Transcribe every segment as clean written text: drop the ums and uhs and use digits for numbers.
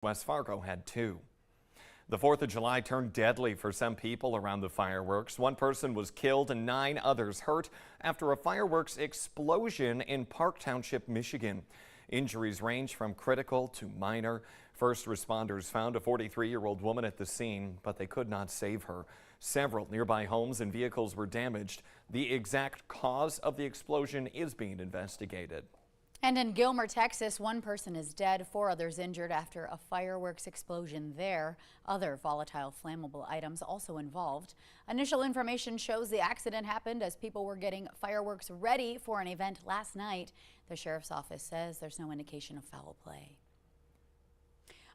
West Fargo had 2. The 4th of July turned deadly for some people around the fireworks. One person was killed and 9 others hurt after a fireworks explosion in Park Township, Michigan. Injuries range from critical to minor. First responders found a 43-year-old woman at the scene, but they could not save her. Several nearby homes and vehicles were damaged. The exact cause of the explosion is being investigated. And in Gilmer, Texas, 1 person is dead, 4 others injured after a fireworks explosion there. Other volatile flammable items also involved. Initial information shows the accident happened as people were getting fireworks ready for an event last night. The sheriff's office says there's no indication of foul play.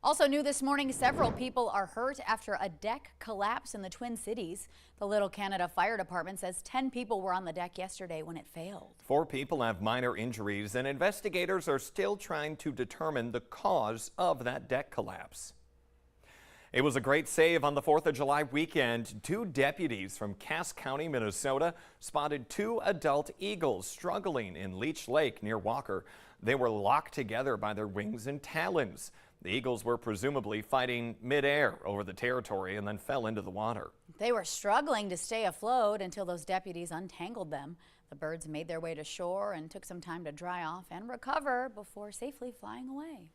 Also new this morning, several people are hurt after a deck collapse in the Twin Cities. The Little Canada Fire Department says 10 people were on the deck yesterday when it failed. 4 people have minor injuries, and investigators are still trying to determine the cause of that deck collapse. It was a great save on the 4th of July weekend. 2 deputies from Cass County, Minnesota, spotted 2 adult eagles struggling in Leech Lake near Walker. They were locked together by their wings and talons. The eagles were presumably fighting midair over the territory and then fell into the water. They were struggling to stay afloat until those deputies untangled them. The birds made their way to shore and took some time to dry off and recover before safely flying away.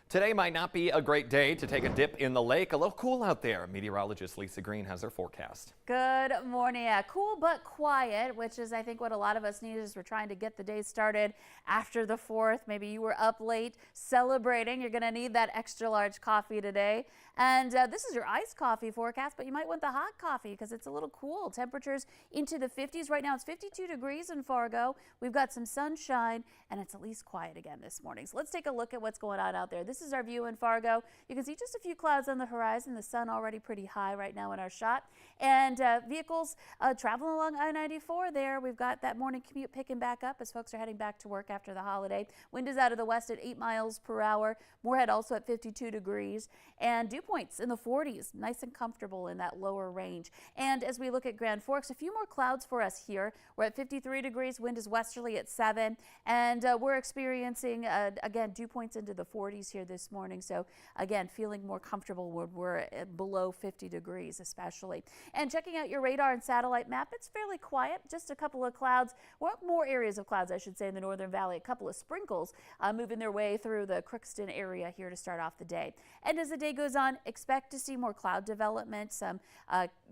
Today might not be a great day to take a dip in the lake. A little cool out there. Meteorologist Lisa Green has her forecast. Good morning. Yeah, cool but quiet, which is I think what a lot of us need as we're trying to get the day started after the 4th. Maybe you were up late celebrating. You're going to need that extra large coffee today. And this is your iced coffee forecast, but you might want the hot coffee because it's a little cool. Temperatures into the 50s. Right now it's 52 degrees in Fargo. We've got some sunshine and it's at least quiet again this morning. So let's take a look at what's going on out there. This is our view in Fargo. You can see just a few clouds on the horizon. The sun already pretty high right now in our shot. And vehicles traveling along I-94 there. We've got that morning commute picking back up as folks are heading back to work after the holiday. Wind is out of the west at 8 miles per hour. Moorhead also at 52 degrees. And dew points in the 40s. Nice and comfortable in that lower range. And as we look at Grand Forks, a few more clouds for us here. We're at 53 degrees. Wind is westerly at 7. And we're experiencing, again, dew points into the 40s here this morning. So again, feeling more comfortable when we're below 50 degrees especially. And checking out your radar and satellite map, it's fairly quiet. Just a couple of clouds, well, more areas of clouds, I should say, in the Northern Valley. A couple of sprinkles moving their way through the Crookston area here to start off the day. And as the day goes on, expect to see more cloud development, some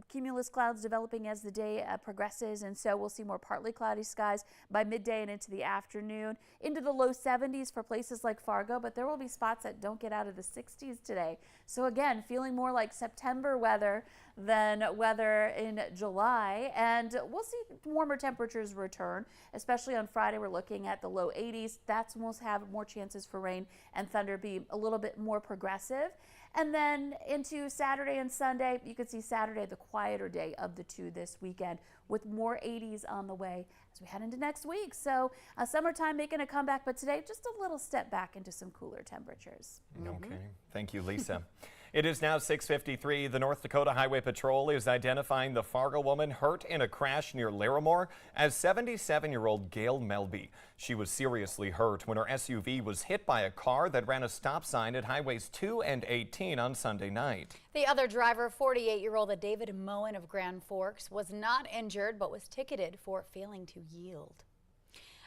cumulus clouds developing as the day progresses. And so we'll see more partly cloudy skies by midday and into the afternoon, into the low 70s for places like Fargo. But there will be spots that don't get out of the 60s today. So again, feeling more like September weather than weather in July, and we'll see warmer temperatures return, especially on Friday. We're looking at the low 80s. That's when we'll have more chances for rain and thunder, be a little bit more progressive. And then into Saturday and Sunday, you can see Saturday the quieter day of the 2 this weekend, with more 80s on the way as we head into next week. So summertime making a comeback, but today just a little step back into some cooler temperatures. Okay, thank you, Lisa. It is now 6:53. The North Dakota Highway Patrol is identifying the Fargo woman hurt in a crash near Larimore as 77-year-old Gail Melby. She was seriously hurt when her SUV was hit by a car that ran a stop sign at highways 2 and 18 on Sunday night. The other driver, 48-year-old David Moen of Grand Forks, was not injured but was ticketed for failing to yield.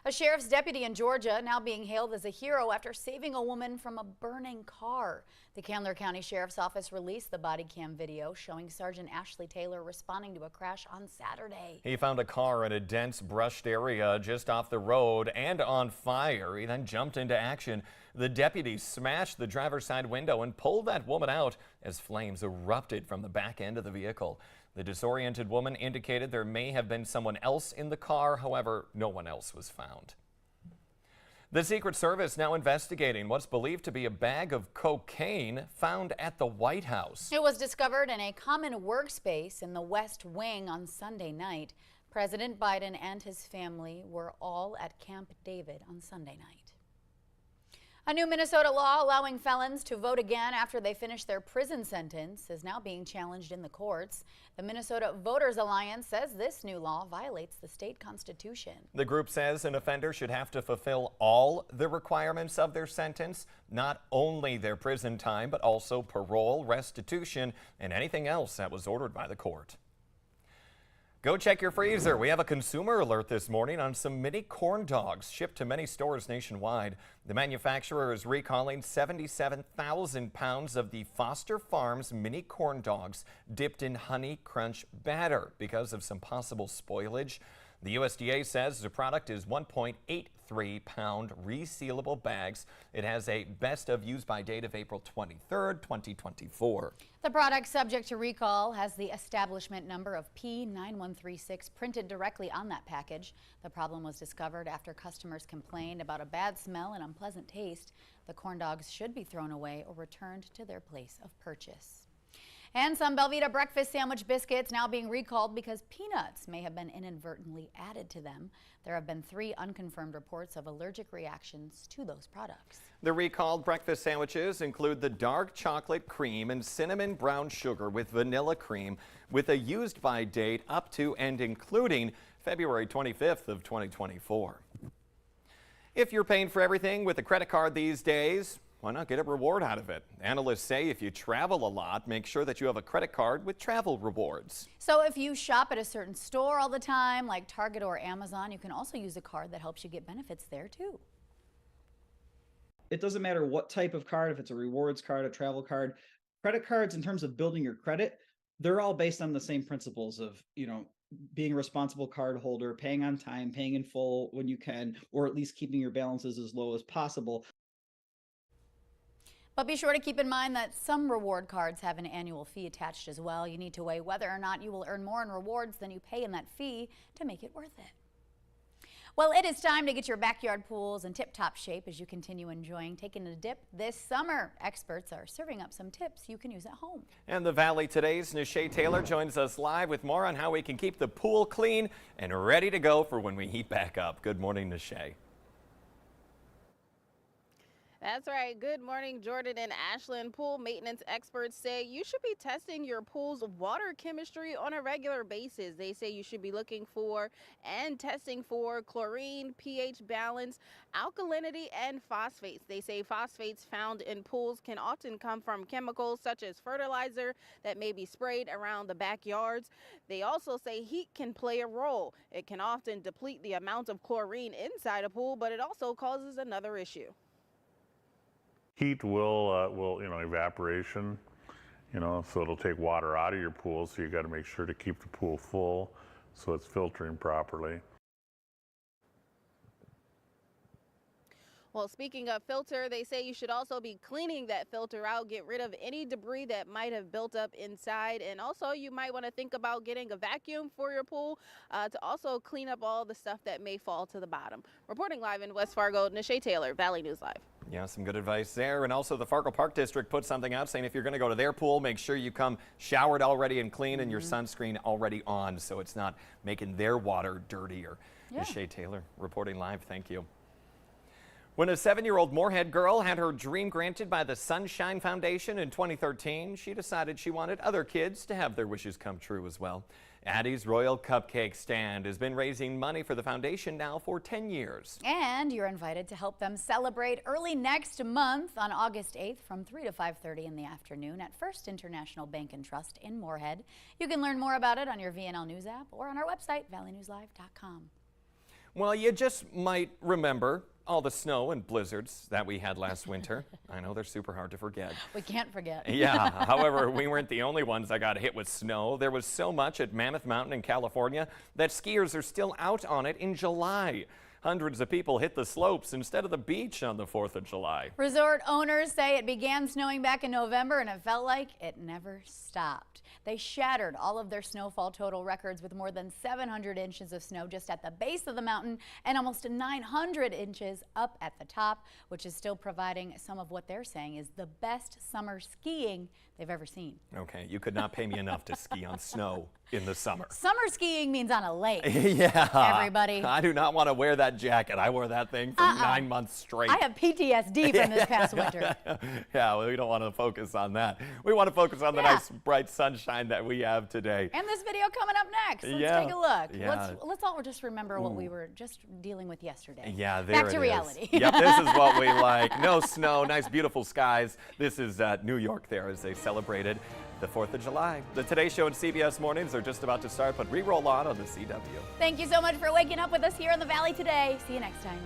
A sheriff's deputy in Georgia now being hailed as a hero after saving a woman from a burning car. The Candler County Sheriff's Office released the body cam video showing Sergeant Ashley Taylor responding to a crash on Saturday. He found a car in a dense brushed area just off the road and on fire. He then jumped into action. The deputy smashed the driver's side window and pulled that woman out as flames erupted from the back end of the vehicle. The disoriented woman indicated there may have been someone else in the car. However, no one else was found. The Secret Service now investigating what's believed to be a bag of cocaine found at the White House. It was discovered in a common workspace in the West Wing on Sunday night. President Biden and his family were all at Camp David on Sunday night. A new Minnesota law allowing felons to vote again after they finish their prison sentence is now being challenged in the courts. The Minnesota Voters Alliance says this new law violates the state constitution. The group says an offender should have to fulfill all the requirements of their sentence, not only their prison time, but also parole, restitution, and anything else that was ordered by the court. Go check your freezer. We have a consumer alert this morning on some mini corn dogs shipped to many stores nationwide. The manufacturer is recalling 77,000 pounds of the Foster Farms mini corn dogs dipped in Honey Crunch batter because of some possible spoilage. The USDA says the product is 1.83 pound resealable bags. It has a best of use by date of April 23rd, 2024. The product subject to recall has the establishment number of P9136 printed directly on that package. The problem was discovered after customers complained about a bad smell and unpleasant taste. The corn dogs should be thrown away or returned to their place of purchase. And some Belvita breakfast sandwich biscuits now being recalled because peanuts may have been inadvertently added to them. There have been 3 unconfirmed reports of allergic reactions to those products. The recalled breakfast sandwiches include the dark chocolate cream and cinnamon brown sugar with vanilla cream with a used by date up to and including February 25th of 2024. If you're paying for everything with a credit card these days, why not get a reward out of it? Analysts say if you travel a lot, make sure that you have a credit card with travel rewards. So if you shop at a certain store all the time, like Target or Amazon, you can also use a card that helps you get benefits there too. It doesn't matter what type of card, if it's a rewards card, a travel card. Credit cards, in terms of building your credit, they're all based on the same principles of, being a responsible card holder, paying on time, paying in full when you can, or at least keeping your balances as low as possible. But be sure to keep in mind that some reward cards have an annual fee attached as well. You need to weigh whether or not you will earn more in rewards than you pay in that fee to make it worth it. Well, it is time to get your backyard pools in tip-top shape as you continue enjoying taking a dip this summer. Experts are serving up some tips you can use at home. And the Valley Today's Nishay Taylor joins us live with more on how we can keep the pool clean and ready to go for when we heat back up. Good morning, Nishay. That's right. Good morning, Jordan and Ashland. Pool maintenance experts say you should be testing your pool's water chemistry on a regular basis. They say you should be looking for and testing for chlorine, pH balance, alkalinity, and phosphates. They say phosphates found in pools can often come from chemicals such as fertilizer that may be sprayed around the backyards. They also say heat can play a role. It can often deplete the amount of chlorine inside a pool, but it also causes another issue. Heat will evaporation, so it'll take water out of your pool. So you got to make sure to keep the pool full so it's filtering properly. Well, speaking of filter, they say you should also be cleaning that filter out, get rid of any debris that might have built up inside. And also you might want to think about getting a vacuum for your pool to also clean up all the stuff that may fall to the bottom. Reporting live in West Fargo, Nishay Taylor, Valley News Live. Yeah, some good advice there. And also the Fargo Park District put something out saying if you're going to go to their pool, make sure you come showered already and clean and your sunscreen already on so it's not making their water dirtier. Yeah. Nishay Taylor reporting live. Thank you. When a 7-year-old Moorhead girl had her dream granted by the Sunshine Foundation in 2013, she decided she wanted other kids to have their wishes come true as well. Addie's Royal Cupcake Stand has been raising money for the foundation now for 10 years. And you're invited to help them celebrate early next month on August 8th from 3 to 5:30 in the afternoon at First International Bank and Trust in Moorhead. You can learn more about it on your VNL News app or on our website, valleynewslive.com. Well, you just might remember all the snow and blizzards that we had last winter. I know they're super hard to forget. We can't forget. Yeah, however, we weren't the only ones that got hit with snow. There was so much at Mammoth Mountain in California that skiers are still out on it in July. Hundreds of people hit the slopes instead of the beach on the 4th of July. Resort owners say it began snowing back in November and it felt like it never stopped. They shattered all of their snowfall total records with more than 700 inches of snow just at the base of the mountain and almost 900 inches up at the top, which is still providing some of what they're saying is the best summer skiing they've ever seen. Okay, you could not pay me enough to ski on snow in the summer. Summer skiing means on a lake. Yeah. Everybody. I do not want to wear that that jacket. I wore that thing for 9 months straight. I have PTSD from this past winter. Yeah, well, we don't want to focus on that. We want to focus on the nice, bright sunshine that we have today. And this video coming up next. Let's Yeah. take a look. Yeah. Let's all just remember what we were just dealing with yesterday. Yeah, there Back to it is. reality. Yep, this is what we like. No snow, nice, beautiful skies. This is New York there as they celebrated the 4th of July. The Today Show and CBS Mornings are just about to start, but re-roll on the CW. Thank you so much for waking up with us here in the Valley today. See you next time.